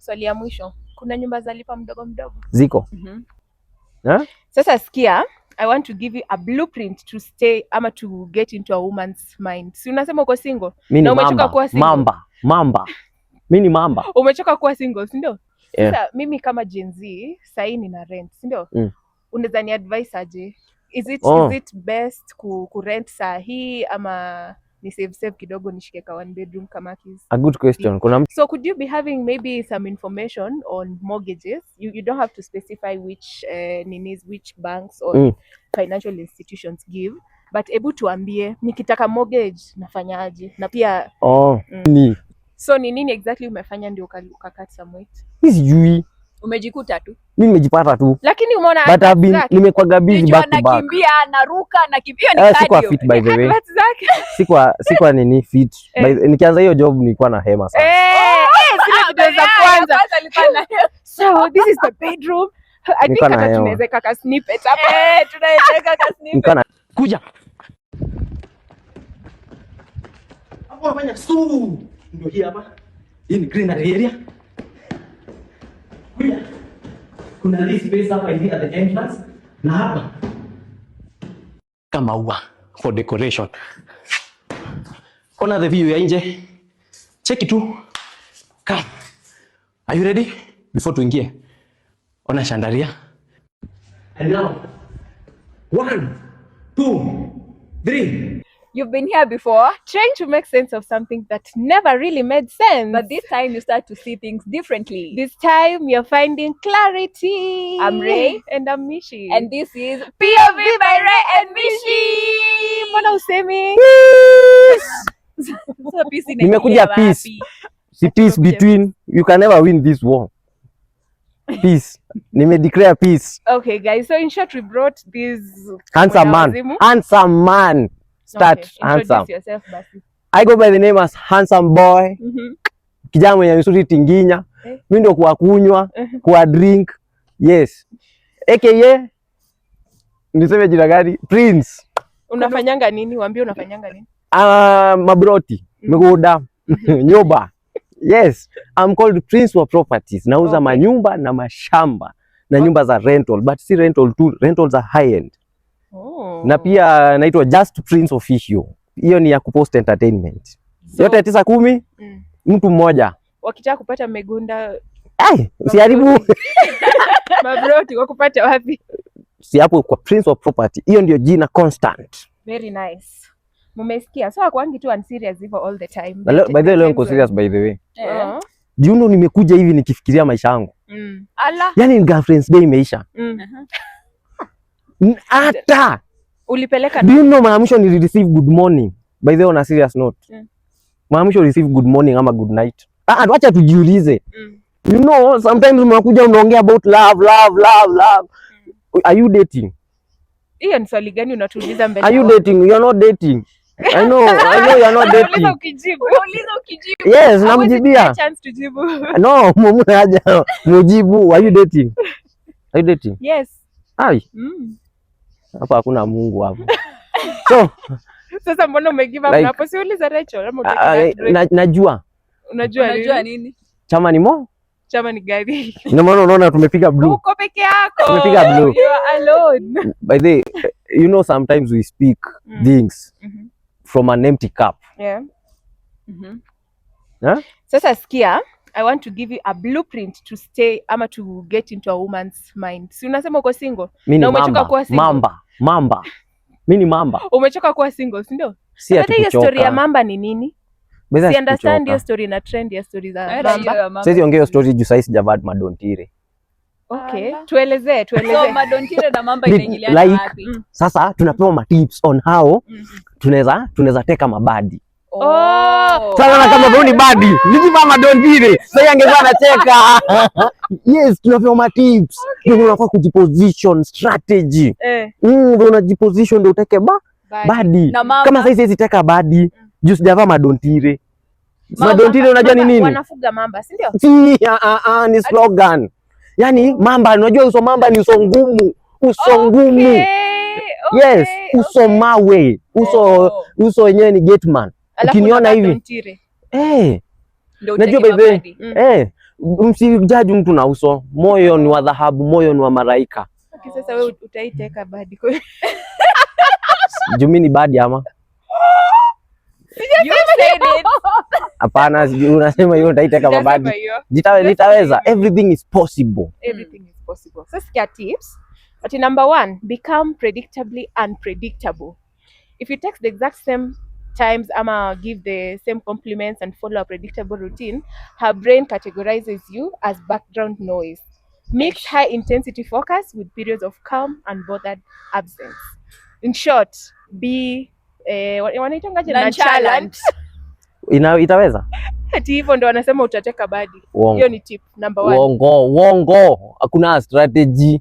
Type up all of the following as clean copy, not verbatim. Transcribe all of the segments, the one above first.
Swali ya mwisho. Kuna nyumba za lipa mdogo mdogo? Ziko. Sasa sikia, I want to give you a blueprint to stay ama to get into a woman's mind. Si unasema uko single? Na umechoka kuwa single. Mamba. Mimi ni mamba. Umechoka kuwa single, si ndio? Sasa mimi kama Gen Z, sasa nina rent, si ndio? Unaweza ni advice aje? Is it best ku rent saa hii ama ni save kidogo nishike ka one bedroom kama kis? A good question. So could you be having maybe some information on mortgages? You don't have to specify which which banks or financial institutions give, but able tuambie nikitaka mortgage nafanyaje? Na pia so ni nini exactly umefanya ndio ukakat some weight? Sijui. Umejikuta tu. Mimi nimejipata tu. Lakini umeona nimekuwa busy back to back. Nakimbia, naruka, nakimbia ni cardio. Sikuwa fit by the way. Sikuwa nini fit. Nikianza hiyo job nilikuwa na hema sana. Sina kitu za kwanza. So this is the bedroom. I think hata tunaweza kaka snippet hapa. Tunaweza kaka snippet. Kuja. Hapo unafanya ndio hii hapa. Hii ni greenery area. Kuna this space hapa hivi at the entrance na hapa kama ua for decoration. Ona the view ya nje. Check it tu. Come. Are you ready? Before tuingie. Ona shandaria. And now 1 2 3. You've been here before, trying to make sense of something that never really made sense. But this time you start to see things differently. This time you're finding clarity. I'm Ray. And I'm Mishi. And this is POV by Ray and Mishi. Mbona usemi? Nimekuja peace. Si peace between. You can never win this war. Peace. Declare peace. Okay guys, so in short we brought this handsome man. Start okay, handsome. Introduce yourself basi. I go by the name as handsome boy. Kijana mwenye misuri tinginya. Mimi ndio kwa kunywa, kwa drink. Yes. AKA niseme jina gani? Prince. Unafanyanga nini? Waambie unafanyanga nini? Mabroti, mgoda, nyoba. Yes, I'm called Prince wa Properties. Nauza manyumba na mashamba na nyumba za rental, but si rental tu, rentals are high end. Na pia naitwa Just Prince Official. Hiyo ni ya kupost entertainment. So, yote 9-10 mtu mmoja. Wakitaka kupata megunda usiharibu. Mabroti wakupata wapi? Si hapo kwa Prince of Property. Hiyo ndio jina constant. Very nice. Mumesikia? So akwangi tu unserious hivyo all the time. By the way, niko serious by the way. Do you know nimekuja hivi nikifikiria maisha yangu. Yaani girlfriend's day imeisha. Hata ulipeleka do you know mwisho ni receive good morning by the way on a serious note. Mwisho receive good morning ama good night. Acha tujiulize. You know sometimes unakuja unaongea about love. Are you dating? Hiyo ni swali gani unatuuliza mbele? Are you dating? You are not dating. I know you are not dating. Uliza ukijibu. Yes, namjibia. Chance to jibu. No, mumu haja mujibu. Are you dating? Are you dating? Yes. Hapa hakuna Mungu hapo. So sasa mbona umegive up hapo? Si uliza Rachel ama utaki? Najua. Unajua nini? Chama ni mo? Chama ni gari. Ndio maana unaona tumepiga blue. Uko peke yako. Tumepiga blue. You are alone. By the way, you know sometimes we speak things from an empty cup. Yeah. Sasa sikia, I want to give you a blueprint to stay ama to get into a woman's mind. Si unasema uko single? Na umechoka kuwa single. Mamba. Mimi ni mamba. Umechoka kuwa single, si ndio? Sasa hiyo story ya mamba ni nini? Si understand hiyo story na trend ya story za mamba. Sasa ongea story juu sasa sijavad madontire. Okay, tuelezee. So madontire na mamba inaingiliana wapi? Sasa tunapewa ma tips on how tunaweza teka mabadi. Sasa kama wewe ni badi, nijipa madontire. Sasa angekuwa anacheka. Yes, tunapewa ma tips. Ndio unafaa kujiposition strategy. Ndio unajiposition ndio uteke badi. Kama sasa hizi teka badi, juu sijavaa madontire. Madontire unajua ni nini? Wanafuga mamba, si ndio? Ni slogan. Yaani mamba, unajua uso mamba ni uso ngumu. Yes, uso mawe. Uso wenyewe ni gateman. Ukiniona hivi. Najua bebe. Msijudge mtu na uso. Moyo ni wa dhahabu, moyo ni wa malaika. Sasa wewe utaiteka badi kwa Jumi ni badi ama? You said it. Hapana, unasema hiyo utaiteka mabadi. Nitaweza. Everything is possible. Everything is possible. So sikia tips. But number 1, become predictably unpredictable. If you text the exact same times ama give the same compliments and follow a predictable routine, her brain categorizes you as background noise. Mix high intensity focus with periods of calm and bothered absence. In short, be wanaitangaje nonchalant. Itaweza? Ati hivyo ndo wanasema utateka badi. Hiyo ni tip number 1. Uongo. Hakuna strategy.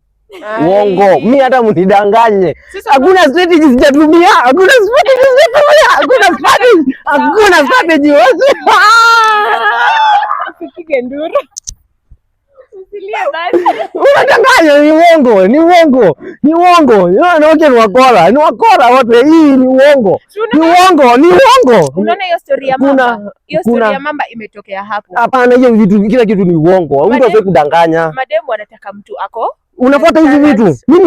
Uongo. Mimi hata mnidanganye. Hakuna strategy sijatumia. Hakuna strategy. Usipige nduru. Usilie basi. Unadanganya, ni uongo. Ni wakora wote, hii ni uongo. Unaona hiyo story ya mama? Hiyo story ya mama imetokea hapo. Hapana, hiyo vitu kila kitu ni uongo. Mtu asiwe kudanganya. Mademu anataka mtu ako. Unafuata hizi vitu. Mimi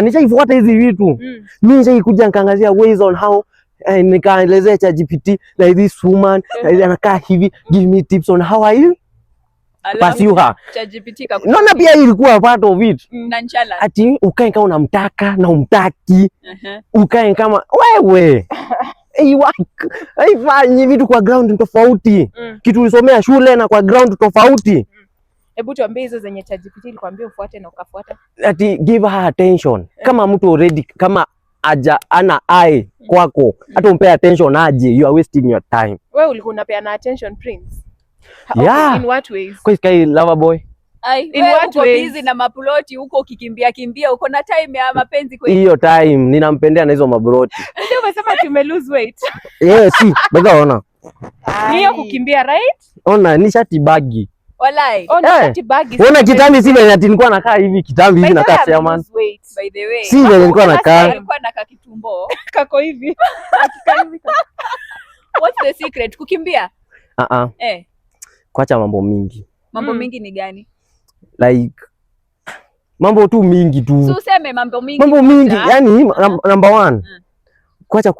nishaifuata hizi vitu. Mimi nishaikuja nikaangazia ways on how nikaelezea ChatGPT like this woman anakaa hivi, give me tips on how I pursue her. ChatGPT Naona pia ilikuwa part of it. Nonchalant. Ati ukae kama unamtaka na umtaki. Ukae kama wewe. Haifanyi vitu kwa ground tofauti. Kitu ulisomea shule na kwa ground tofauti. Hebu tuambie hizo zenye ChatGPT ilikwambia ufuate na ukafuata. Ati give her attention. Kama mtu already kama ana eye kwako, hata umpe attention aje, you are wasting your time. Wewe ulikuwa unapeana attention Prince. Yeah. In what ways? Kwa sky lover boy. In what ways? Busy na maploti huko ukikimbia uko na time ya mapenzi kweli. Hiyo time ninampendea na hizo mabroti. Ndio umesema tume lose weight. Si, bega ona. Hiyo kukimbia right? Ona ni shati bagi. Walai. Shati bagi. Ona kitambi si venye ati nilikuwa nakaa hivi kitambi hivi nakaa chairman. By the way. Si venye nilikuwa nakaa. Nilikuwa nakaa kitumbo. Kako hivi. What's the secret? Kukimbia? Kuacha mambo mingi. Mambo mingi ni gani? Like mambo tu mingi tu. So useme mambo mingi. Mambo mingi, yani number 1. Kuacha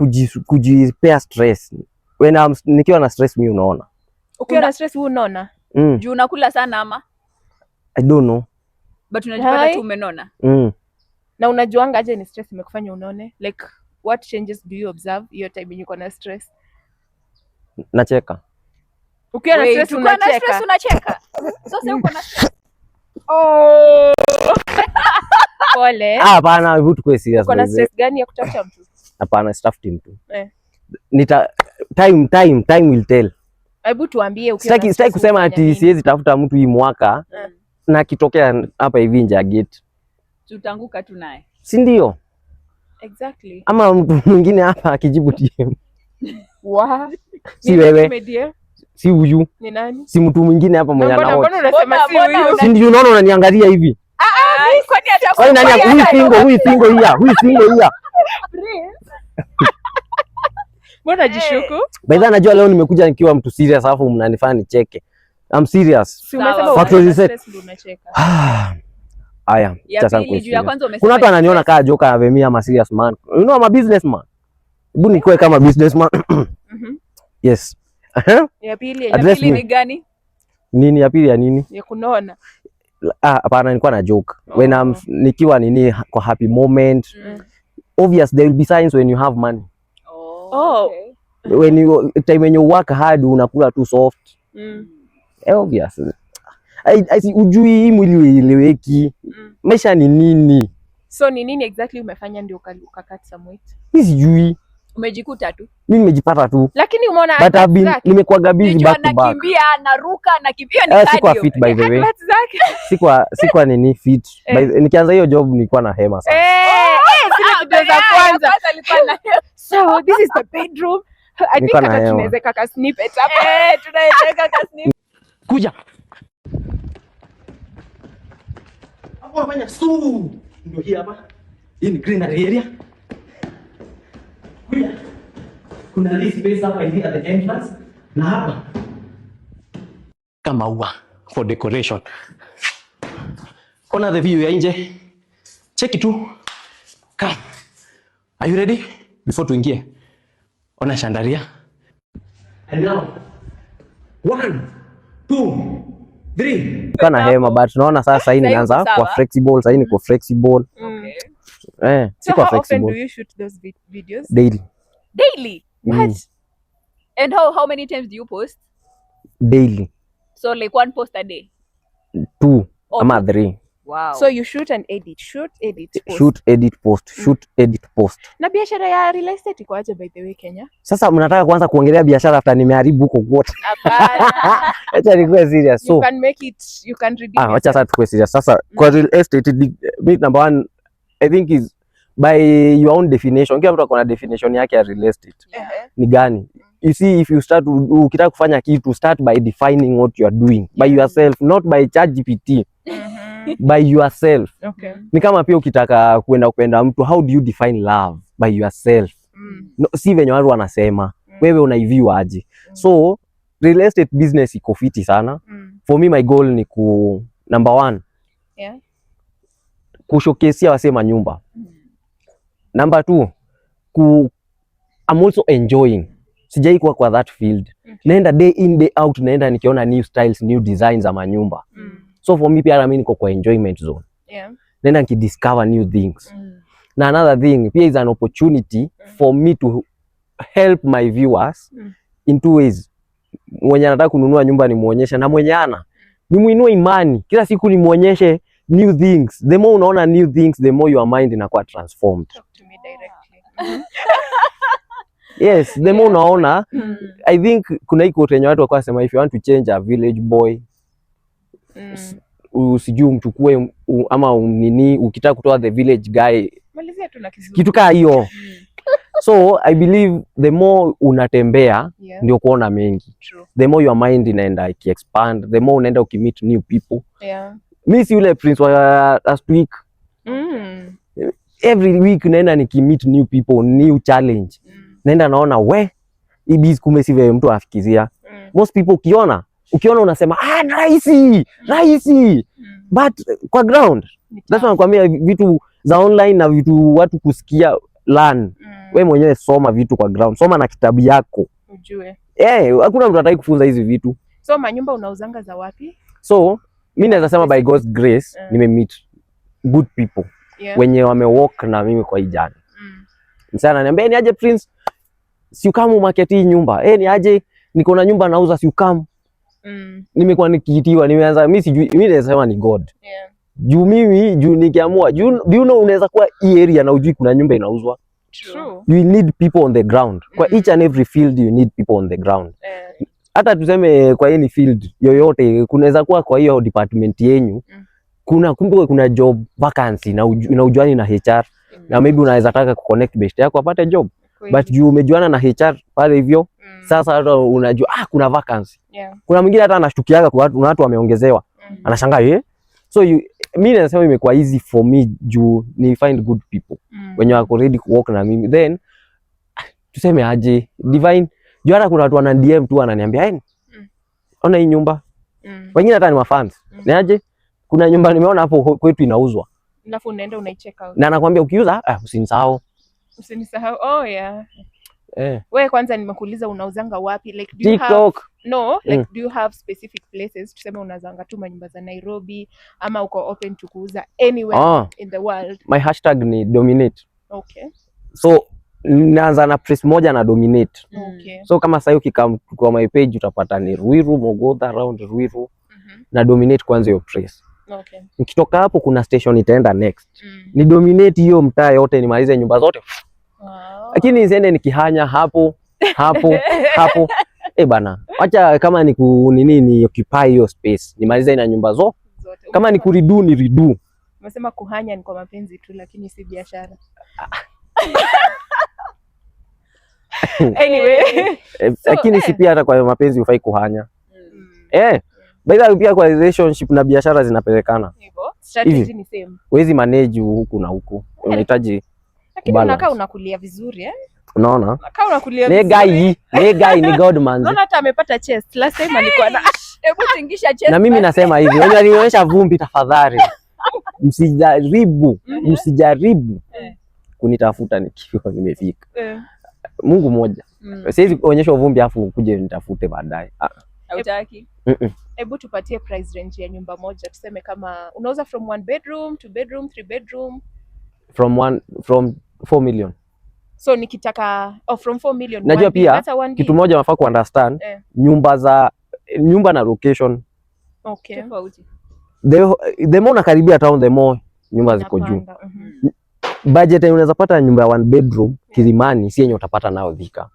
kujipea stress. Nikiwa na stress mimi unaona. Ukiwa na stress wewe unaona? Juu unakula sana ama? I don't know. But unajipata tu umenona. Na unajuanga aje ni stress imekufanya unaone? Like what changes do you observe hiyo time yenye uko na stress? Nacheka. Ukiwa na stress unacheka. Sasa uko na stress. Pole. Hapana, vitu kwa serious. Uko na stress gani ya kutafuta mtu? Hapana, sitafuti mtu. Time will tell. Hebu tuambie ukiwa na stress. Sitaki kusema ati siwezi tafuta mtu hii mwaka na kitokea hapa hivi nje ya gate. Tutanguka tu naye. Si ndio? Exactly. Ama mtu mwingine hapa akijibu DM. Si Ni wewe. Si huyu. Ni nani? Si mtu mwingine hapa mwenye anaona. Mbona unasema si huyu? Si ndio unaona unaniangalia hivi? Kwani hata kwani nani huyu single hii? Mbona jishuku? By the way, najua leo nimekuja nikiwa mtu serious alafu mnanifanya nicheke. I'm serious. Si umesema unacheka. Aya, sasa kuna watu wananiona kama joka avemia ama serious man. You know I'm a businessman. Hebu nikuwe kama businessman. Yes. Ya pili ni gani? Nini ya pili ya nini? Ya kunaona. Hapana, nilikuwa na joke. When I'm nikiwa nini kwa happy moment. Obvious there will be signs when you have money. Okay. When you time when you work hard unakula tu soft. Obvious. Ujui hii mwili ueleweki. Maisha ni nini? So ni nini exactly umefanya ndio ukakata some weight? Mimi sijui. Umejikuta tu. Mimi nimejipata tu. Lakini umeona nimekuwa busy back to back. Nakimbia, naruka, nakimbia ni cardio. Sikuwa fit by the way. Sikuwa nini fit. Nikianza hiyo job nilikuwa na hema sana. Sile za kwanza. So this is the bedroom. I think tunaweza kaka snippet hapa. Tunaweza kaka snippet. Kuja. Hapo unafanya ndio hii hapa. Hii ni greenery area. Kuja. Kuna this space hapa hivi at the entrance na hapa kama ua. for decoration. Ona the view ya nje. Cheki tu. Come. Are you ready? Before tuingie. Ona shandaria. And now. 1, 2, 3. Kana hema but tunaona sasa hii inaanza kwa flexible, sasa hii ni kwa flexible. Okay. So kwa how often flexible. do you shoot those videos? Daily. Daily? What? And how many times do you post? Daily. So like 1 post a day? 2 ama 3. Wow. So you shoot and edit, post. Shoot, edit, post. Shoot, edit, post. Na biashara ya real estate iko aje by the way Kenya? Sasa mnataka kuanza kuongelea biashara after nimeharibu huko wote. Hapana. Acha nikuwe serious. So you can make it, you can redeem. acha sasa tukue serious. Sasa kwa real estate number 1 I think is by your own definition. Kila mtu akona definition yake ya real estate. Ni gani? You see, if you start ukitaka kufanya kitu, start by defining what you are doing by yourself, not by ChatGPT. By yourself. Okay. Ni kama pia ukitaka kupenda mtu, how do you define love? By yourself. No, si venye watu wanasema. Wewe unaiview aje? So real estate business iko fiti sana. For me my goal ni number 1. Yeah. Kushowcase wasema nyumba. Number 2, I'm also enjoying. Sijai kuwa kwa that field. Naenda day in day out, naenda nikiona new styles, new designs za manyumba. So for me pia mimi niko kwa enjoyment zone. Yeah. Naenda nikidiscover new things. Na another thing, pia is an opportunity for me to help my viewers in 2 ways. Mwenye anataka kununua nyumba ni muonyeshe, na mwenye ana ni muinue imani. Kila siku ni muonyeshe new things. The more unaona new things, the more your mind inakuwa transformed. Talk to me directly. Yes, the more unaona, I think kuna hii quote yenye watu wako wasema, if you want to change a village boy, usijui mchukue ama nini, ukitaka kutoa the village guy, malizia tu na Kizungu. kitu kaa hiyo. So I believe the more unatembea ndio kuona mengi. True. The more your mind inaenda expand, the more unaenda ukimeet new people. Yeah. Mimi si yule prince wa last week. Every week naenda nikimeet new people, new challenge. Naenda naona ibis kumbe si vile mtu afikizia. Most people ukiona unasema rahisi. But kwa ground, that's why nakwambia vitu za online na vitu watu kusikia learn. Wewe mwenyewe soma vitu kwa ground. Soma na kitabu yako. Ujue. Hakuna mtu ataki kufunza hizi vitu. So manyumba unauzanga za wapi? So mimi naweza sema by God's grace nimemeet good people. Wenye wamewalk na mimi kwa hijani. Msana ananiambia ni aje Prince, si ukamu market hii nyumba. Ni aje niko na nyumba nauza, si ukamu. Nimekuwa nikiitiwa, nimeanza mimi sijui, mimi naweza sema ni God. Juu nikiamua, do you know unaweza kuwa hii area na ujui kuna nyumba inauzwa. True. You need people on the ground. Kwa each and every field you need people on the ground. Hata tuseme kwa any field yoyote, kunaweza kuwa kwa hiyo department yenyu kuna job vacancy na ujuani na HR na maybe unaweza taka kuconnect best yako apate job. But juu umejuana na HR pale hivyo, sasa hata unajua kuna vacancy. Kuna mwingine hata anashtukiaga kwa watu wameongezewa. Anashangaa so mimi nasema imekuwa easy for me juu ni find good people when you are ready to work na mimi, then tuseme aje divine juu hata kuna watu wana DM tu wananiambia ona hii nyumba. Wengine hata ni mafans. Ni aje kuna nyumba nimeona hapo kwetu inauzwa. Alafu unaenda unaicheck out. Na anakuambia ukiuza usinisahau. Usinisahau. Oh yeah. Wewe kwanza nimekuuliza unauzanga wapi? Like do TikTok. you have like do you have specific places? Tuseme unazanga tu manyumba za Nairobi ama uko open to kuuza anywhere in the world? My hashtag ni dominate. Okay. So naanza na press moja na dominate. Okay. So kama sasa ukikam kwa my page utapata ni Ruiru, Mogodha, around Ruiru. Na dominate kwanza hiyo press. Okay. Ukitoka hapo kuna station itaenda next. Ni dominate hiyo mtaa yote, nimalize nyumba zote. Lakini niende nikihanya hapo. Bana, acha kama ni ni occupy hiyo space. Nimalize na nyumba zote. Kama ni kuridu ni redo. Umesema kuhanya ni kwa mapenzi tu lakini si biashara. Anyway. Lakini si pia hata kwa mapenzi ufai kuhanya. By the way pia kwa relationship na biashara zinapelekana. Hivyo. Strategy ni same. Huwezi manage huku na huku. Unahitaji lakini unakaa unakulia vizuri Unaona? Unakaa unakulia vizuri. Ne guy ni God man. Unaona hata amepata chest. Last time alikuwa na Hebu tingisha chest. Na mimi nasema hivi, wenye walionyesha vumbi tafadhali. Msijaribu kunitafuta nikiwa nimefika. Mungu mmoja. Siwezi onyesha vumbi afu kuje nitafute baadaye. Hautaki? Hebu tupatie price range ya nyumba moja, tuseme kama unauza from 1 bedroom, 2 bedroom, 3 bedroom. From 4 million. So nikitaka from 4 million. Najua pia kitu moja unafaa ku understand, nyumba na location. Okay. Tofauti. The more nakaribia town the more nyumba ziko juu. Budget unaweza pata nyumba ya 1 bedroom Kilimani si yenye utapata nao Thika.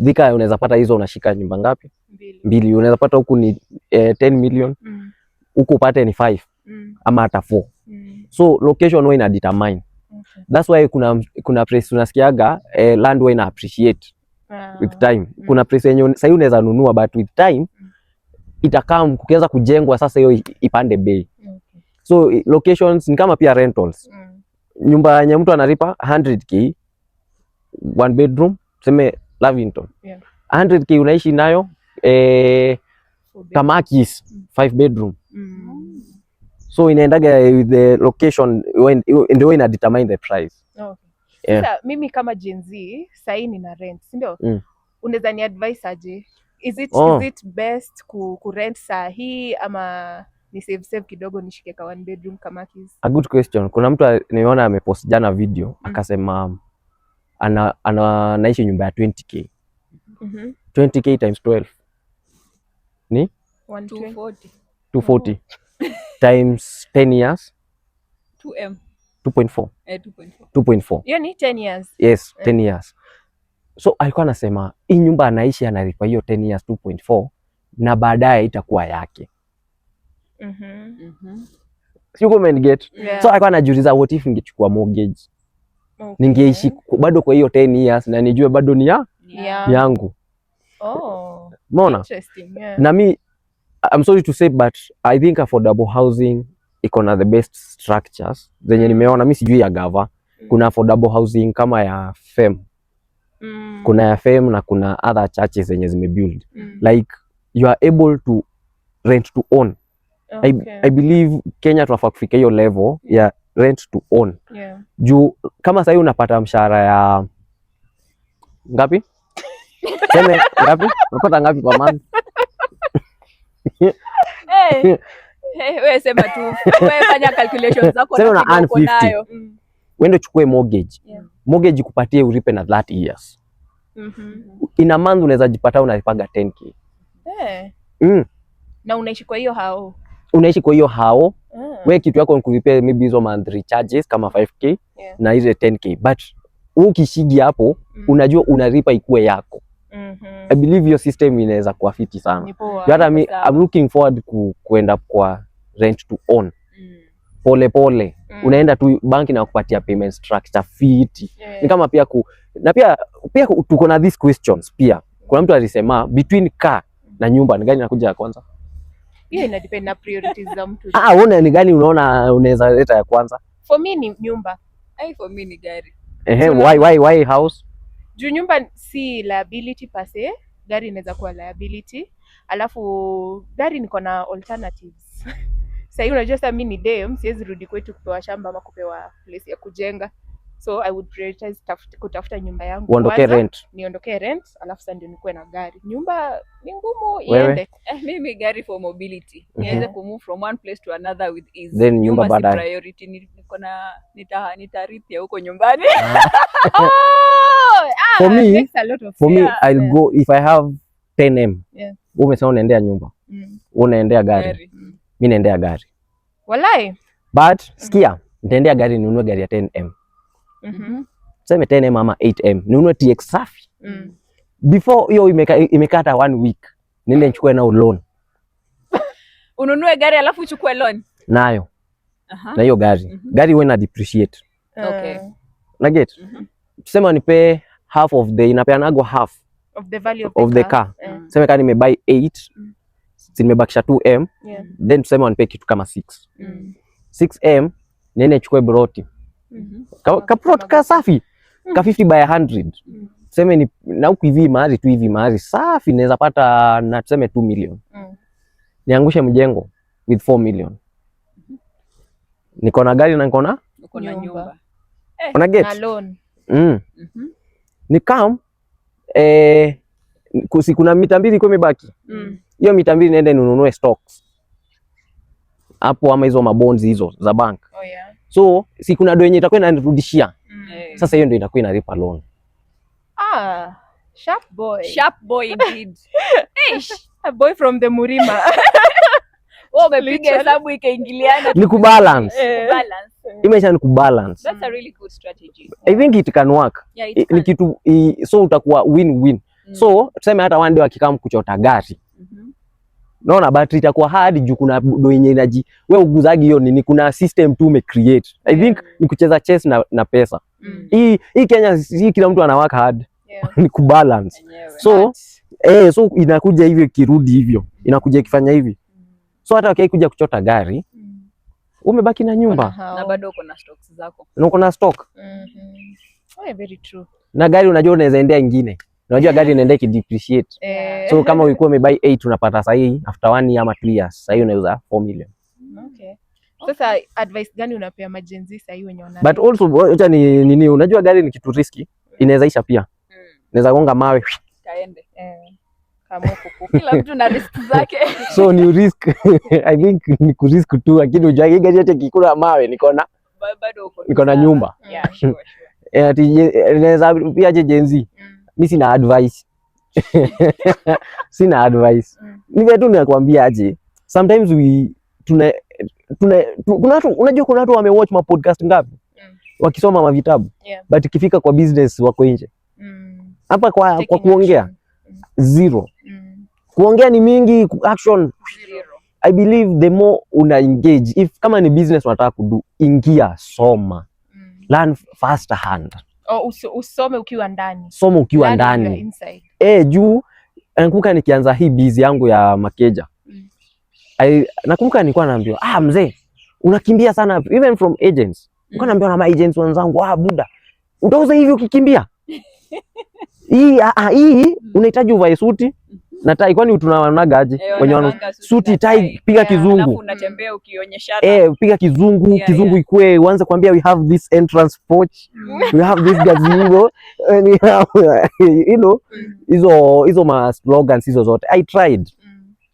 Thika unaweza pata hizo unashika nyumba ngapi? 2. Unaweza pata huku ni 10 million. Huku upate ni 5 ama hata 4. So location wewe ina determine. That's why kuna place unasikiaga land wewe ina appreciate with time. Kuna place yenye sasa unaweza nunua but with time itakaa kukianza kujengwa sasa hiyo ipande bei. So locations ni kama pia rentals. Nyumba yenye mtu analipa 100k 1 bedroom tuseme Lavington. 100k unaishi nayo Kamakis 5 bedroom. So inaendaga with the location ndio ina determine the price. Sasa mimi kama Gen Z sasa nina rent, si ndio? Unaweza ni advise aje? Is it best ku rent saa hii ama ni save kidogo nishike ka 1 bedroom Kamakis? A good question. Kuna mtu nimeona amepost jana video akasema anaishi nyumba ya 20k. 20k times 12 ni 240 times 10 years 2.4. 2.4. Hiyo ni 10 years. Yes, 10 years. So alikuwa anasema hii nyumba anaishi analipa hiyo 10 years 2.4 na baadaye itakuwa yake. Sio comment get. So alikuwa anajiuliza what if ningechukua mortgage? Ningeishi bado kwa hiyo 10 years na nijue bado ni yangu. Umeona? Interesting. Na mi I'm sorry to say but I think affordable housing iko na the best structures zenye nimeona. Mimi sijui ya gava. Kuna affordable housing kama ya FEM. Kuna ya FEM na kuna other churches zenye zimebuild. Like you are able to rent to own. I believe Kenya tunafaa kufika hiyo level ya rent to own. Juu kama sasa unapata mshahara ya ngapi? Sema ngapi? Unapata ngapi kwa month? Wewe sema tu. Wewe fanya calculations zako na uko nayo. Wende chukue mortgage. Mortgage kupatie ulipe na 30 years. In a month unaweza jipata unalipaga 10k. Na unaishi kwa hiyo hao. Unaishi kwa hiyo hao. Wewe kitu yako nikulipia maybe hizo monthly charges kama 5k na ile 10k. But ukishigi hapo unajua unalipa ikuwe yako. I believe your system inaweza kuwa fiti sana. Hata mimi I'm looking forward kuenda kwa rent to own. Pole. Unaenda tu banki na kupatia payment structure fiti. Ni kama pia na pia tuko na these questions pia. Kuna mtu alisema between car na nyumba ni gani inakuja ya kwanza? Hiyo ina depend na priorities za mtu. Unaona ni gani unaona unaweza leta ya kwanza? For me ni nyumba. For me ni gari. Why house? Juu nyumba si liability per se, gari inaweza kuwa liability. Alafu gari niko na alternatives. Sasa unajua sasa mimi ni dem, siwezi rudi kwetu kupewa shamba ama kupewa place ya kujenga. So I would prioritize kutafuta nyumba yangu. Niondoke rent, alafu sasa ndio nikuwe na gari. Nyumba ni ngumu iende. Mimi gari for mobility. Niweze kumove from one place to another with ease. Then nyumba baadaye. Priority niko na nitaripia huko nyumbani. For me I'll go if I have 10M. Umesema unaendea nyumba. Unaendea gari. Mimi naendea gari. Walai. But sikia, nitaendea gari ninunue gari ya 10M. Sema 10M ama 8M. Ninunue TX safi. Before hiyo imekata 1 week. Nende nichukue nao loan. Ununue gari alafu uchukue loan? Nayo. Na hiyo gari. Gari wewe na depreciate. Okay. Na get. Tuseme nipe half of the inapeanago half of the value of the car. Sema kama nimebuy 8, nimebakisha 2M, then tuseme wanipe kitu kama 6. 6M nene nichukue broti. Ka plot ka safi. Ka 50 by 100. Tuseme ni na huku hivi mahali tu hivi mahali safi naweza pata na tuseme 2 million. niangushe mjengo with 4 million. Niko na gari na niko na Uko na nyumba. una get na loan. Ni come kuna mita mbili kwa imebaki. Hiyo mita mbili niende ninunue stocks hapo ama hizo mabonds hizo za bank. Oh yeah. So si kuna do yenye itakuwa inanirudishia. Sasa hiyo ndio itakuwa inalipa loan. Sharp boy. Sharp boy indeed. A boy from the Murima. Umepiga hesabu ikaingiliana. Ni kubalance. Balance. Imesha ni kubalance. That's a really good strategy. I think it can work. Yeah, it can. Ni kitu so utakuwa win-win. So tuseme hata one day wakikam kuchota gari. Naona battery itakuwa hard juu kuna do yenye inaji wewe uguzagi hiyo nini, kuna system tu ume create. I think ni kucheza chess na pesa. Hii Kenya si kila mtu anawaka hard. Ni kubalance. So so inakuja hivyo kirudi hivyo. Inakuja ikifanya hivi. So hata wakikuja kuchota gari umebaki na nyumba na bado uko na stocks zako. Na uko na stock. Oh, very true. Na gari unajua unaweza endea ingine. Unajua gari inaenda ikidepreciate. So kama ulikuwa umebuy 8 unapata sasa hii after 1 year ama 2 years sasa hii unauza 4 million. Okay. Sasa advice gani unapea majenzi sasa hii wenye wana? But also acha nini unajua gari ni kitu risky. Inaweza isha pia. Inaweza gonga mawe. Kaende. Kama kuku. Kila mtu na risk zake. So ni risk. I think ni ku risk tu lakini unajua hii gari yote kikula mawe niko na nyumba. Yeah, sure. Inaweza pia jenzi. Mimi sina advice. Sina advice. Ni tu nakwambia aje. Sometimes kuna watu unajua kuna watu wamewatch ma podcast ngapi? Wakisoma mavitabu. But ikifika kwa business wako nje. Hapa kwa kuongea zero. Kuongea ni mingi, action zero. I believe the more una engage, if kama ni business unataka kudu, ingia, soma. Learn first hand. Usome ukiwa ndani. Soma ukiwa ndani. Juu nakumbuka nikianza hii busy yangu ya makeja. Nakumbuka nilikuwa naambiwa, mzee, unakimbia sana even from agents. Nilikuwa naambiwa na agents wenzangu, buda, utauza hivi ukikimbia? Hii unahitaji uvae suti na tai, kwani tunaonaga aje wenye suti tai, piga kizungu. Alafu unatembea ukionyeshana. Piga kizungu, kizungu ikue uanze kuambia we have this entrance porch. We have this gazebo. Hizo ma slogans hizo zote. I tried.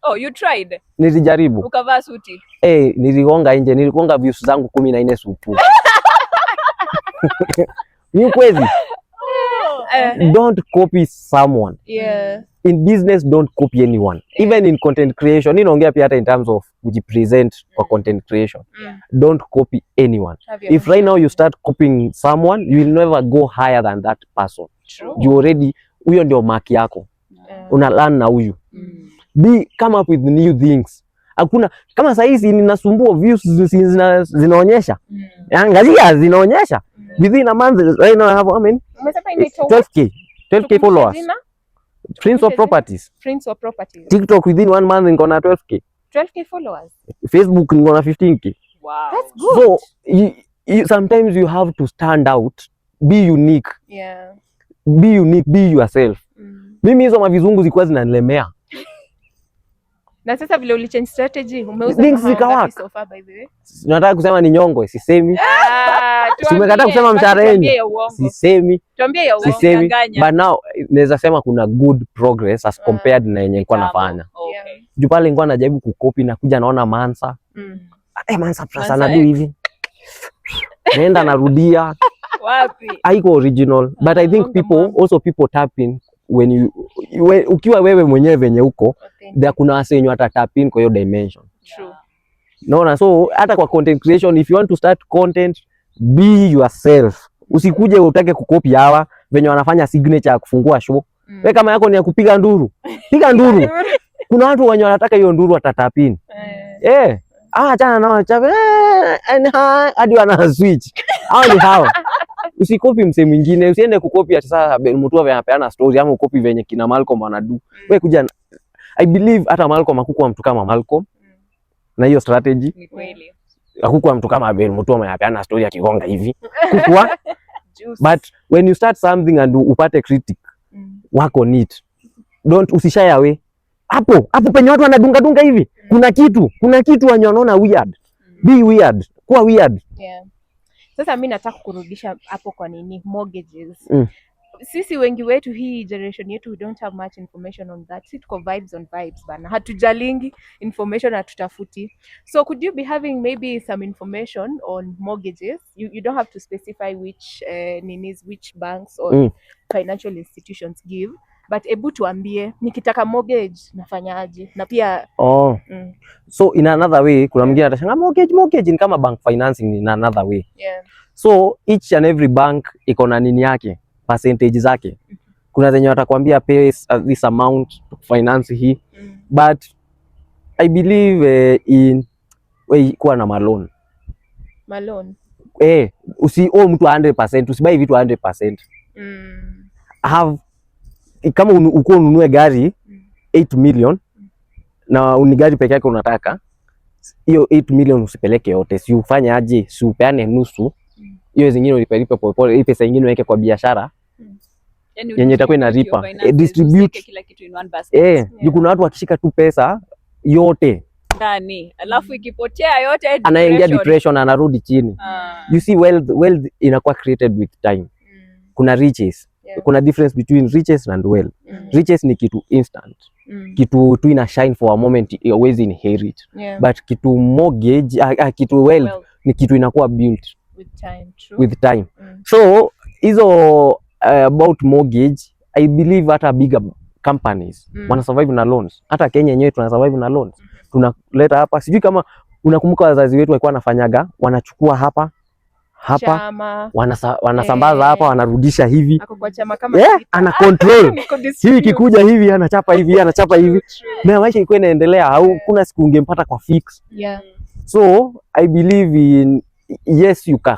Oh, you tried? Nilijaribu. Ukavaa suti? Niligonga nje, niligonga views zangu 14 supu. Ni kweli. Don't copy someone. In business, don't copy anyone. Even in content creation, ninaongea pia hata in terms of kujipresent kwa content creation. Don't copy anyone. If right now you start copying someone, you will never go higher than that person. You already, huyo ndio mark yako. Una learn na huyu. Come up with new things. Hakuna kama sasa hizi ninasumbua views zinaonyesha. Angalia zinaonyesha. Within a month right now I have 12k followers. Prince of Properties. TikTok within 1 month niko na 12k. 12k followers. Facebook niko na 15k. Wow. That's good. So sometimes you have to stand out, be unique. Be unique, be yourself. Mimi hizo mavizungu zilikuwa zinanilemea. Na sasa vile ulichange strategy, umeuza kama so far by the way. Nataka kusema ni nyongo, sisemi. Tumekataa kusema mshareni. Sisemi. Tuambie ya uongo. Sisemi. But now naweza sema kuna good progress as compared na yenye nilikuwa nafanya. Juu pale nilikuwa najaribu kukopi na kuja naona Mansa. Mansa plus anadu hivi. Nenda narudia. Wapi? Haiko original. But I think people tap in when ukiwa wewe mwenyewe venye uko, kuna wase wenye wata tap in kwa hiyo dimension. True. Naona so hata kwa content creation, if you want to start content, be yourself. Usikuje utake kukopi hawa venye wanafanya signature ya kufungua show. Wewe kama yako ni ya kupiga nduru, piga nduru. Kuna watu wenye wanataka hiyo nduru watatap in. Achana nao chape hadi wana switch. Hao ni hao. Usikopi mse mwingine, usiende kukopi hata sasa mtu anapeana story ama ukopi venye kina Malcolm wanadu. Wewe kuja, I believe hata Malcolm hakukuwa mtu kama Malcolm na hiyo strategy. Ni kweli. Hakukuwa mtu kama Abel mtu anapeana story akigonga hivi. Kukua. But when you start something and upate critic, work on it. Don't usishy away. Hapo penye watu wanadunga hivi. kuna kitu wenye wanaona weird. Be weird, kuwa weird. Yeah. Sasa mimi nataka kurudisha hapo kwa nini mortgages. Sisi wengi wetu hii generation yetu we don't have much information on that. Sisi tuko vibes on vibes bana. Hatujalingi information hatutafuti. So could you be having maybe some information on mortgages? You don't have to specify which which banks or financial institutions give, but ebu tuambie nikitaka mortgage nafanyaje? Na pia so in another way kuna mwingine atashangaa mortgage ni kama bank financing in another way. Yeah. So each and every bank iko na nini yake, percentage zake. Kuna zenye watakwambia pay this amount to finance hii. But I believe in kuwa na malone. Malone. Usi mtu 100%, usibai vitu 100%. Have kama uko ununue gari 8 million na unigari peke yake unataka, hiyo 8 million usipeleke yote, si ufanye aje, si upeane nusu, hiyo zingine ulipelipe polepole, hii pesa nyingine weke kwa biashara yenye itakuwa inalipa, distribute kila kitu in one basket. Kuna watu wakishika tu pesa yote ndani, alafu ikipotea yote anaingia depression, anarudi chini. You see, wealth inakuwa created with time. Kuna riches. Kuna difference between riches and wealth. Riches ni kitu instant. Kitu tu ina shine for a moment, always inherit. But kitu mortgage, kitu wealth ni kitu inakuwa built with time. True. With time. So hizo about mortgage, I believe hata bigger companies wana survive na loans. Hata Kenya yenyewe tuna survive na loans. Tunaleta hapa, sijui kama unakumbuka wazazi wetu walikuwa wanafanyaga, wanachukua hapa wanasambaza hapa, wanarudisha hivi. Ako kwa chama kama ana control. Hivi kikuja hivi anachapa hivi, anachapa hivi. Na maisha iko inaendelea, au kuna siku ungempata kwa fix. So I believe in yes you can.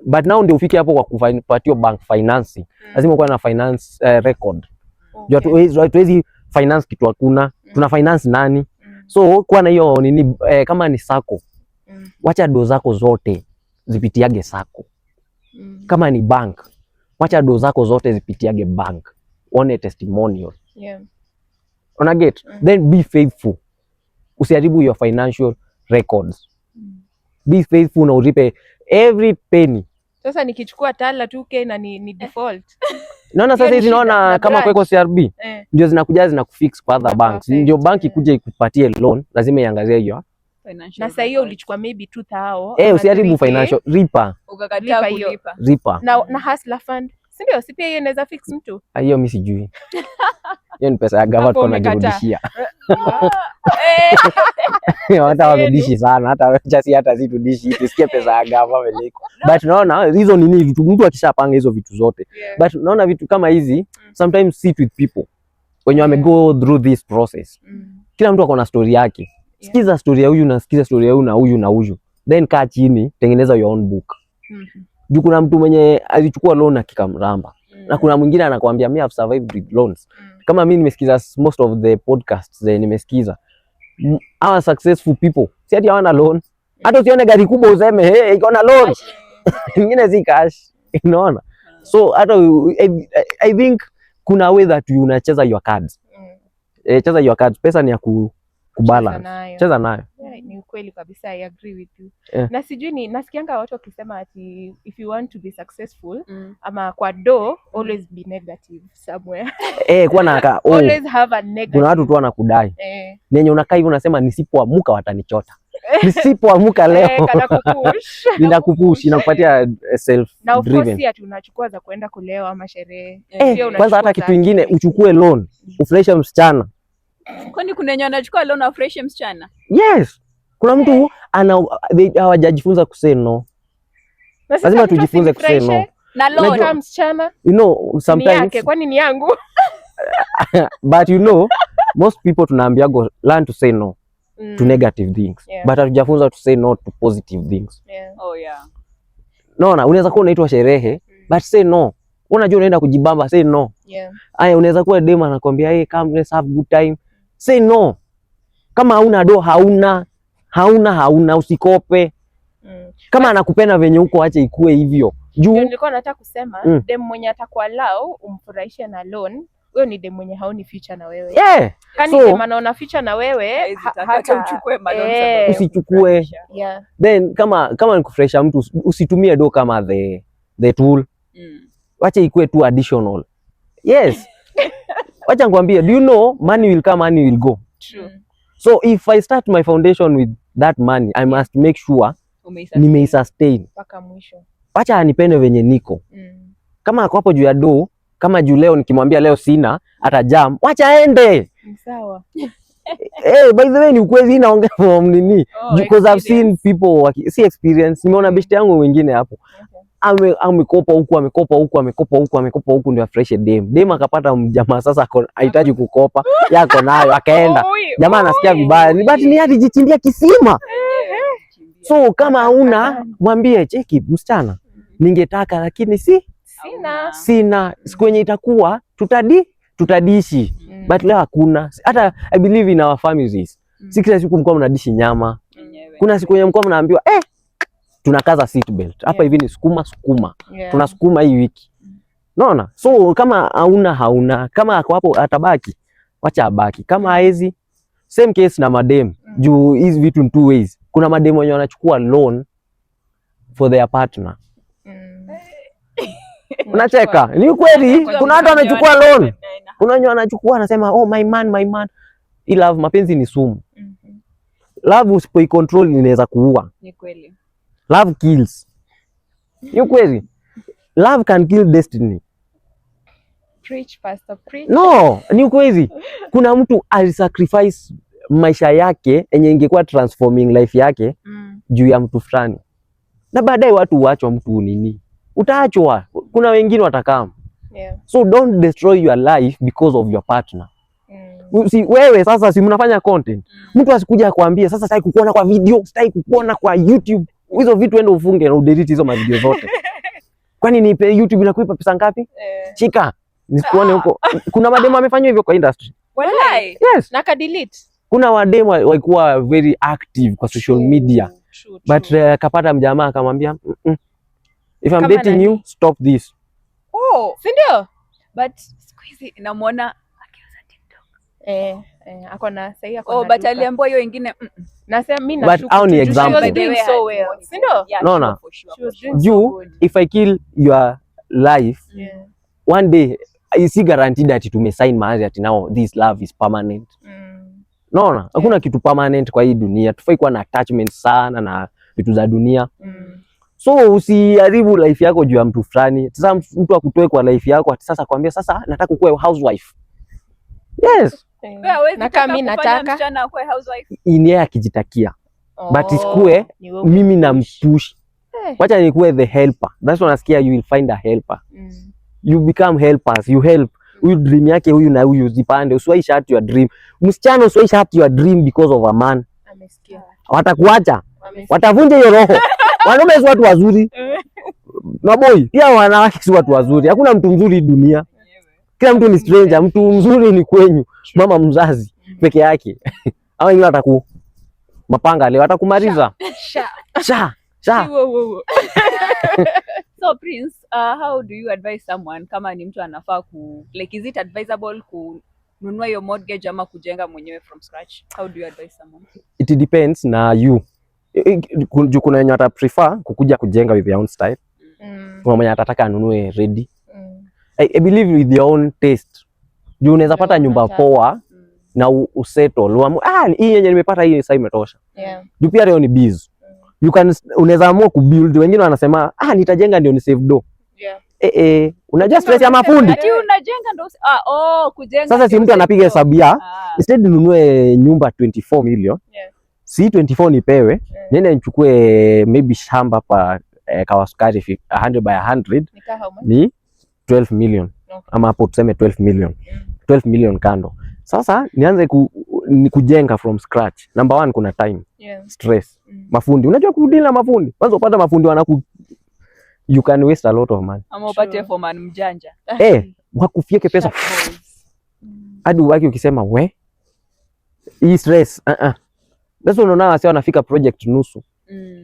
But now ndio ufike hapo kwa kupatiwa bank financing. Lazima kuwa na finance record. Hatuwezi finance kitu hakuna. Tuna finance nani? So kuwa na hiyo nini, kama ni sako. Wacha do zako zote zipitiage sako. Kama ni bank, wacha do zako zote zipitiage bank. One testimonial. Una get? Then be faithful. Usiharibu your financial records. Be faithful na ulipe every penny. Sasa nikichukua tala 2K na ni default. Naona sasa hizi naona kama kweko CRB ndio zinakuja zinakufix kwa other banks. Ndio banki kuja ikupatie loan, lazima iangazie hiyo. Na sasa hiyo ulichukua maybe 2000. Usiharibu financial ripa. Ukakataa kulipa. Ripa. Na hustler fund. Si ndio? Si pia hiyo inaweza fix mtu? Hiyo mimi sijui. Hiyo ni pesa ya government kwa najirudishia. Hata wamedishi sana, hata si tudishi, tusikie pesa ya government iko. But naona hizo nini vitu mtu akishapanga hizo vitu zote. But naona vitu kama hizi sometimes sit with people when you go through this process. Kila mtu akona story yake. Sikiza story ya huyu na sikiza story ya huyu na huyu na huyu. Then kaa chini, tengeneza your own book. Juu kuna mtu mwenye alichukua loan akikamramba. Na kuna mwingine anakuambia me have survived with loans. Kama mimi nimesikiza most of the podcasts nimesikiza. Our successful people, si ati hawana loan. Hata usione gari kubwa useme iko na loan. Nyingine si cash. Unaona? So hata I think kuna way that you unacheza your cards. Cheza your cards. Pesa ni ya kubalance. Cheza nayo. Ni ukweli kabisa, I agree with you. Na sijui nasikianga watu wakisema ati if you want to be successful ama kwa always be negative somewhere. Kwa na always have a negative. Kuna watu tu wanakudai. Nenye unakaa hivi unasema nisipoamuka watanichota. Nisipoamuka leo. Ninakupush, inakupatia self driven. Na of course si ati unachukua za kwenda kulewa ama sherehe. Kwanza hata kitu kingine uchukue loan, ufurahishe msichana. Kwani kuna wenye wanachukua loan afresh msichana? Yes. Kuna mtu hawajajifunza kusay no. Lazima tujifunze kusay no. Na loan kama msichana. You know, sometimes yake kwani ni yangu. But you know, most people tunaambia go learn to say no to negative things. But hatujafunza to say no to positive things. Naona unaweza kuwa unaitwa sherehe, but say no. Unajua unaenda kujibamba, say no. Aya, unaweza kuwa dema anakuambia hey come let's have good time. Say no. Kama hauna do hauna usikope. Kama anakupenda venye huko acha ikue hivyo. Juu nilikuwa nataka kusema dem mwenye atakuwa allow umfurahishe na loan wewe ni dem mwenye haoni future na wewe. Yeah. Kani So- dem anaona future na wewe hata uchukue madonsa. Usichukue. Yeah. Then kama nikufresha mtu usitumie do kama the tool. Wacha ikue tu additional. Yes. Wacha ngwambie, do you know money will come, money will go. True. So if I start my foundation with that money, I must make sure nimeisustain. Mpaka mwisho. Wacha anipende venye niko. Kama ako hapo juu ya do, kama juu leo nikimwambia leo sina hata jam, wacha aende. Sawa. By the way ni ukweli naongea from nini? Because I've seen people see experience. Nimeona beshte yangu wengine hapo. Amekopa huku ndio afresh dem akapata mjamaa sasa hahitaji kukopa yako nayo akaenda. Jamaa anasikia vibaya. But ni hadi jichimbia kisima. So kama hauna mwambie, cheki msichana, ningetaka lakini sina. Siku yenye itakuwa tutadishi. But leo hakuna. Hata I believe in our families. Kila siku mko mnadishi nyama. Kuna siku yenye mko mnaambiwa tunakaza seat belt. Hapa hivi ni sukuma. Tunasukuma hii wiki. Unaona? So kama hauna, kama ako hapo atabaki, wacha abaki. Kama haezi, same case na madem. Juu hizi vitu in two ways. Kuna madem wenye wanachukua loan for their partner. Unacheka? Ni kweli, kuna watu wanachukua loan. Kuna wenye wanachukua anasema, "Oh my man." I love, mapenzi ni sumu. Love usipoi control inaweza kuua. Ni kweli. Love kills. Ni kweli. Love can kill destiny. Preach, pastor, preach. No, ni kweli. Kuna mtu alisacrifice maisha yake yenye ingekuwa transforming life yake juu ya mtu fulani. Na baadaye watu huachwa mtu nini? Utaachwa. Kuna wengine watakam. Yeah. So don't destroy your life because of your partner. Wewe sasa si mnafanya content. Mtu asikuja kuambia sasa sitaki kukuona kwa video, sitaki kukuona kwa YouTube. Hizo vitu ende ufunge na udelete hizo video zote. Kwani ni YouTube inakuipa pesa ngapi? Chika. Nisikuone huko. Kuna mademo amefanywa hivyo kwa industry. Wallahi. Yes. Na ka delete. Kuna wademo walikuwa very active kwa social media. True. But kapata mjamaa akamwambia, if I'm Kama dating nani? you, stop this. Si ndio? But squeeze namuona akiuza TikTok. Ako na sahi But aliambiwa hiyo ingine nasema mimi But nashuku. how ni She example? was doing so well. Si ndio? No. She was doing so You, good. if I kill your life, Yeah. one day is guaranteed that tume sign mahali ati now this love is permanent. Naona hakuna kitu permanent kwa hii dunia. Tufai kuwa na attachment sana na vitu za dunia. So usiharibu life yako juu ya mtu fulani. Sasa mtu akutoe kwa life yako ati sasa kwambia sasa nataka kuwa housewife. Yes. Na kama mimi nataka msichana akuwe housewife. Yeye akijitakia. But isikue mimi nampush. Wacha nikuwe the helper. That's what nasikia you will find a helper. You become helpers. You help. Huyu dream yake huyu na huyu zipande. Usiwahi shut your dream. Msichana usiwahi shut your dream because of a man. amesikia. Watakuacha. Watavunja hiyo roho. Wanaume si watu wazuri. Maboy, pia wanawake si watu wazuri. Hakuna mtu mzuri dunia. Kila mtu ni stranger. Mtu mzuri ni kwenyu. Mama mzazi peke yake. Hao wengine wataku mapanga leo watakumaliza. Sha. So Prince, how do you advise someone kama ni mtu anafaa like is it advisable kununua your mortgage ama kujenga mwenyewe from scratch? How do you advise someone? It depends na you. Kuna wenye wata prefer kukuja kujenga with their own style. Kuna mwenye atataka anunue ready. I believe with your own taste. Juu unaweza pata nyumba poa na usettle. Hii yenye nimepata hii sasa imetosha. Juu pia leo ni biz. Unaweza amua kubuild. Wengine wanasema nitajenga ndio ni save do. Unajua stress ya mafundi. Ati unajenga ndio kujenga. Sasa si mtu anapiga hesabu ya instead ninunue nyumba 24 million. Si 24 nipewe, niende nichukue maybe shamba pa Kawasukari 100 by 100 ni 12 million. Ama hapo tuseme 12 million. 12 million kando. Sasa nianze kujenga from scratch. Number one, kuna time. Stress. Mafundi. Unajua kudili na mafundi. Kwanza upata mafundi you can waste a lot of money. Ama upate foreman mjanja. Wakufieke pesa. Hadi waki ukisema hii stress. That's unaona wasi wanafika project nusu.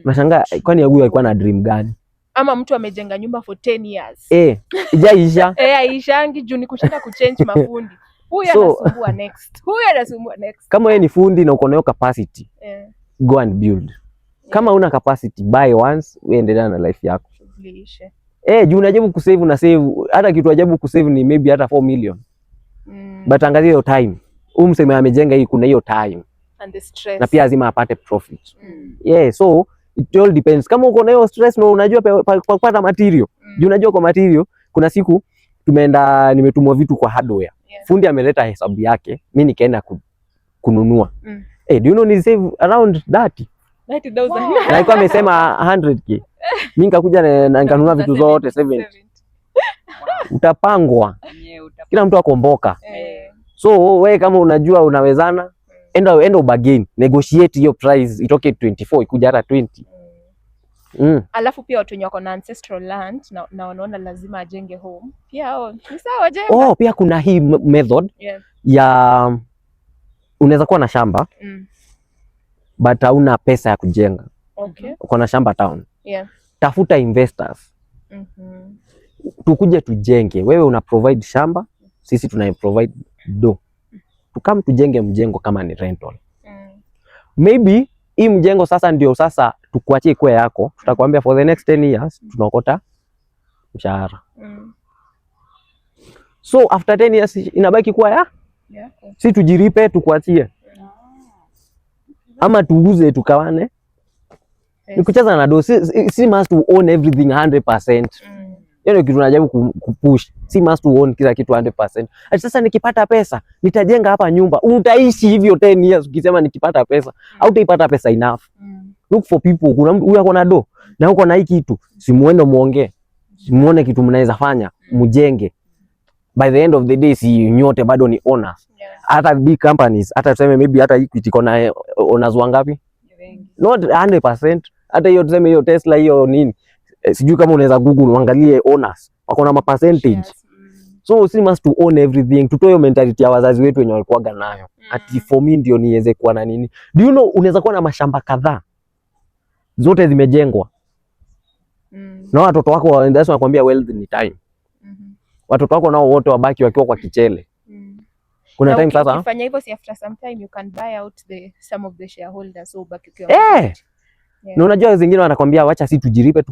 Unashangaa kwani huyu alikuwa na dream gani? Ama mtu amejenga nyumba for 10 years. Ijaisha. Aishangi juu ni kushinda kuchange mafundi. Huyu anasumbua next. Huyu anasumbua next. Kama wewe ni fundi na uko nayo capacity, go and build. Kama una capacity, buy once, uendelea na life yako. Juu unajaribu kusave na save, hata kitu ajabu kusave ni maybe hata 4 million. But angalia hiyo time. Mseme amejenga hii kuna hiyo time. And the stress. Na pia lazima apate profit. So it all depends. Kama uko na hiyo stress na unajua kupata material. Juu unajua kwa material, kuna siku nimetumwa vitu kwa hardware. Fundi ameleta hesabu yake, mimi nikaenda kununua. Do you know ni save around 30,000. Na alikuwa amesema 100k. Mimi nikakuja na nikanunua vitu zote 70. Utapangwa. Kila mtu akomboka. So wewe kama unajua unawezana, enda ubagain, negotiate hiyo price itoke 24 ikuja hata 20. Alafu pia watu wenye wako na ancestral land na wanaona lazima ajenge home. Pia hao ni sawa jenga. Pia kuna hii method ya unaweza kuwa na shamba but hauna pesa ya kujenga. Uko na shamba town. Tafuta investors. Tukuje tujenge. Wewe una provide shamba, sisi tuna provide do. Tukam tujenge mjengo kama ni rental. Maybe hii mjengo sasa ndio sasa tukuachie kwa yako, tutakwambia for the next 10 years tunaokota mshahara. So after 10 years inabaki kuwa ya si tujiripe tukuachie. Ama tuuze tukawane. Ni kucheza na do, si must to own everything 100%. Yaani kitu tunajaribu kupush, si must to own kila kitu 100%. Sasa nikipata pesa nitajenga hapa nyumba. Utaishi hivyo 10 years ukisema nikipata pesa, au utaipata pesa enough. Look for people. Kuna mtu huyu ako na do na uko na hiki kitu, simuende muongee, simuone kitu mnaweza fanya, mjenge. By the end of the day si nyote bado ni owners. Hata big companies, hata tuseme maybe hata Equity iko na owners wangapi? Not 100%. Hata hiyo tuseme hiyo Tesla hiyo nini, sijui kama unaweza Google uangalie owners wako na percentage. So si must to own everything. Tutoe hiyo mentality ya wazazi wetu wenye walikuwa nayo. Ati for me ndio niweze kuwa na nini. Do you know unaweza kuwa na mashamba kadhaa zote zimejengwa. Na watoto wako wanakwambia wealth ni time. Watoto wako nao wote wabaki wakiwa kwa kichele. Kuna time sasa ukifanya hivyo, si after some time you can buy out some of the shareholders, so baki ukiwa na unajua zingine wanakwambia wacha si tujiripe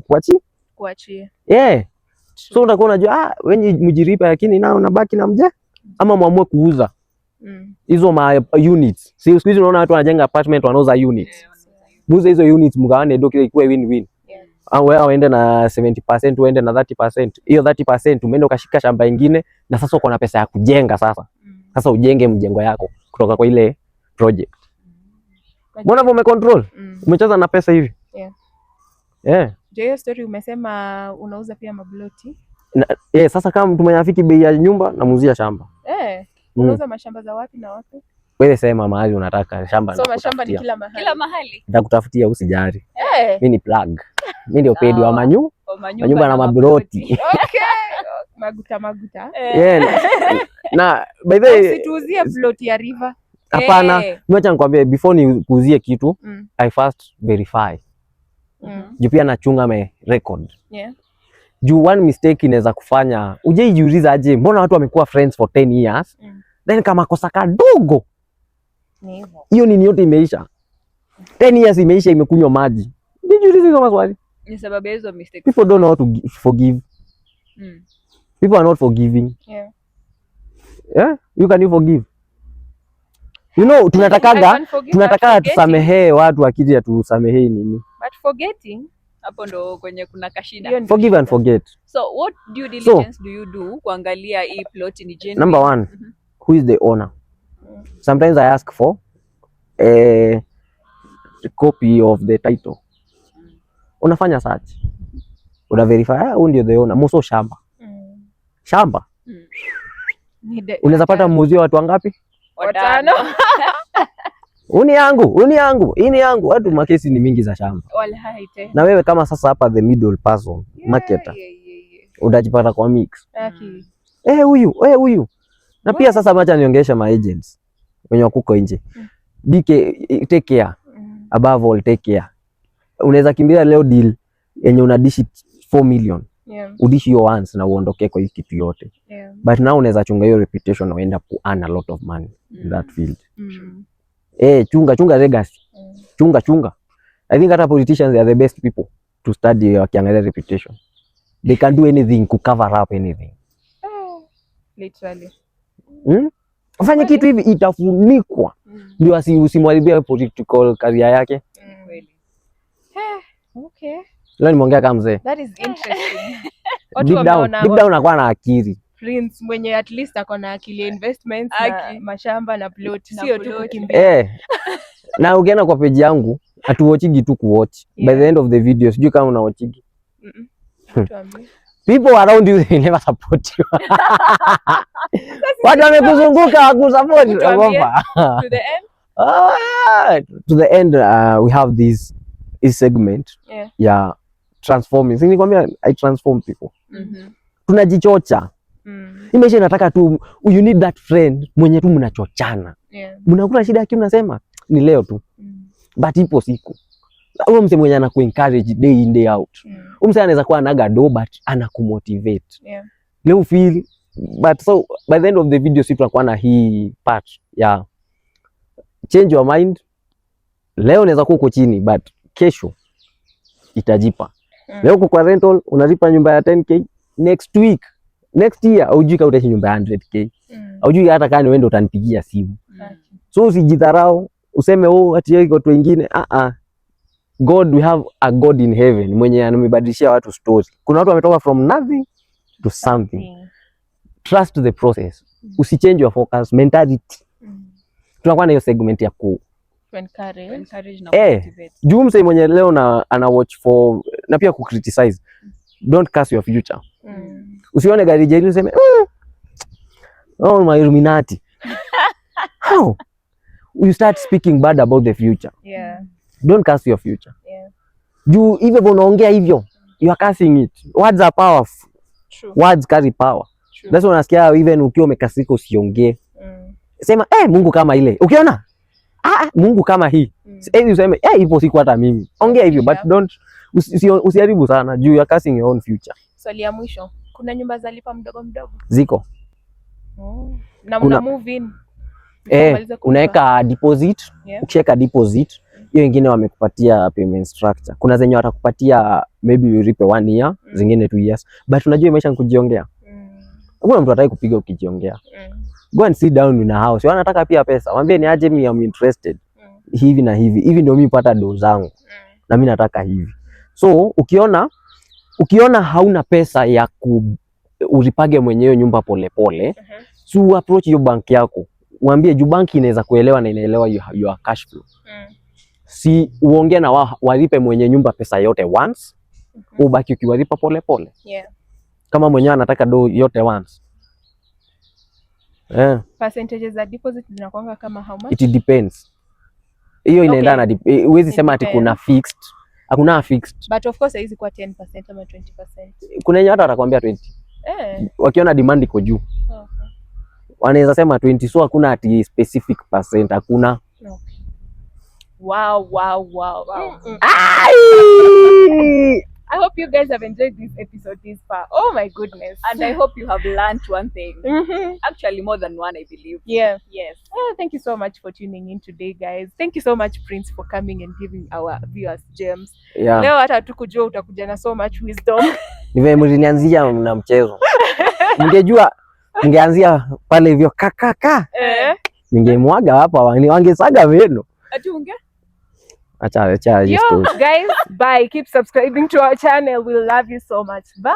kuachie. So unakuwa unajua wenye mjiripe, lakini nao unabaki na mje ama muamue kuuza hizo ma units. Siku hizi unaona watu wanajenga apartment wanauza units. Muuze hizo units mgawane ndio kile ikuwe win-win. Au wewe uende na 70%, uende na 30%. Hiyo 30% umeenda ukashika shamba ingine na sasa uko na pesa ya kujenga sasa. Sasa ujenge mjengo yako kutoka kwa ile project. Mbona ume control? Umecheza na pesa hivi. Je, story umesema unauza pia mabloti? Sasa kama mtu mwenye afiki bei ya nyumba na muuzia shamba. Unauza mashamba za wapi na wapi? Wewe sema mahali unataka shamba. So mashamba ni kila mahali. Kila mahali. Nitakutafutia usijari. Mimi ni plug. Mimi ndio pedi wa manyumba na mabloti. Maguta. Na by the way usituuzie plot ya river. Hapana, mwacha nikwambie before ni kuuzie kitu, I first verify. Juu pia nachunga my record. Juu one mistake inaweza kufanya ujeijiuliza aje, mbona watu wamekuwa friends for 10 years then kama kosa kadogo hiyo nini yote imeisha. 10 years imeisha, imekunywa maji. Jiulize hizo maswali. Ni sababu hizo mistakes. People don't know how to forgive. People are not forgiving. You can forgive. You know, tunataka tusamehee watu akija tusamehee nini. But forgetting, hapo ndo kwenye kuna kashida. Forgive and forget. So what due diligence do you do kuangalia hii plot ni genuine? Number one, who is the owner? Sometimes I ask for a copy of the title. Unafanya search. Una verify huyu ndio the owner. Muso shamba. Shamba. Unaweza pata muzio watu wangapi? 5. Uni yangu, ini yangu. Watu makesi ni mingi za shamba. Walhaite. Na wewe kama sasa hapa the middle person, marketer. Utajipata kwa mix. Huyu. Na pia sasa macha niongesha ma agents wenye wako nje. Take care. Above all, take care. Unaweza kimbia leo deal yenye unadishi 4 million. Yeah. Udishi hiyo once na uondoke kwa hii kitu yote. Yeah. But now unaweza chunga hiyo reputation na uenda ku earn a lot of money in that field. Chunga legacy. Chunga. I think hata politicians are the best people to study wakiangalia reputation. They can do anything to cover up anything. Literally. Ufanye kitu hivi itafunikwa. Ndio usimwharibia political career yake. Okay. Leo nimeongea kama mzee. That is interesting. Deep down anakuwa na akili. Prince mwenye at least ako na akili ya investments na mashamba na plot, sio tu kukimbia. Na ukienda kwa page yangu atuwatchigi tu kuwatch. By the end of the video sijui kama unawatchigi. People around you they never support you. Watu wamekuzunguka wakusupport. To the end? To the end we have this segment. Yeah, transforming. Sisi nikwambia I transform people. Tunajichocha. Imagine inataka tu you need that friend mwenye tu mnachochana. Mnakula shida yake mnasema ni leo tu. But ipo siku. Huyo mse mwenye anaku encourage day in day out. Huyo mse anaweza kuwa anaga do but anakumotivate. Leo feel but so by the end of the video sisi tutakuwa na hii part ya change your mind. Leo unaweza kuwa uko chini but kesho itajipa. Leo uko kwa rental unalipa nyumba ya 10k, next year hujui kama utaishi nyumba ya 100k. Hujui hata kama wewe ndio utanipigia simu. So usijidharau, useme ati yeye watu wengine God, we have a God in heaven mwenye anamebadilishia watu story. Kuna watu wametoka from nothing to something. Trust the process. Usichange your focus, mentality. Tunakuwa na hiyo segment ya encourage na motivate. Juu mse mwenye leo ana watch for na pia ku criticize. Don't curse your future. Usione gari jeli useme oh my Illuminati. How? You start speaking bad about the future. Don't curse your future. Juu hivyo unaongea hivyo, you are cursing it. Words are powerful. True. Words carry power. That's why unasikia even ukiwa umekasirika usiongee. Sema Mungu kama ile. Ukiona? Mungu kama hii. Useme hivyo siku hata mimi. Ongea hivyo but don't usiharibu sana juu you are cursing your own future. Swali ya mwisho. Kuna nyumba za lipa mdogo mdogo? Ziko. Na mna move in. Unaweka deposit. Ukiweka deposit, hiyo nyingine wamekupatia payment structure. Kuna zenye watakupatia maybe ulipe 1 year, zingine 2 years. But unajua imesha kujiongea. Hakuna mtu hataki kupiga ukijiongea. Go and sit down in a house. Wanataka pia pesa. Waambie ni aje mimi am interested. Hivi na hivi. Hivi ndio mimi nipata do zangu. Na mimi nataka hivi. So ukiona hauna pesa ya ulipage mwenyewe nyumba polepole, so approach your bank yako. Waambie juu banki inaweza kuelewa na inaelewa your cash flow. Si uongee na walipe mwenye nyumba pesa yote once, ubaki ukiwalipa polepole. Kama mwenyewe anataka do yote once. Percentages za deposit zinakuanga kama how much? It depends. Hiyo inaendana na huwezi sema ati kuna fixed. Hakuna fixed. But of course haizi kuwa 10% ama 20%. Kuna yenye hata watakwambia 20. Wakiona demand iko juu. Wanaweza sema 20, so hakuna ati specific percent, hakuna. Wow. I hope you guys have enjoyed this episode this far. Oh my goodness. And I hope you have learned one thing. Actually more than one, I believe. Yes. Thank you so much for tuning in today, guys. Thank you so much, Prince, for coming and giving our viewers gems. Leo hata tukujua utakuja na so much wisdom. Nimemlianzia na mchezo. Ningejua ningeanzia pale hivyo kaka. Ningemwaga hapa wangesaga meno. Ati unge? Acha Yo, guys, bye. Keep subscribing to our channel. We love you so much. Bye.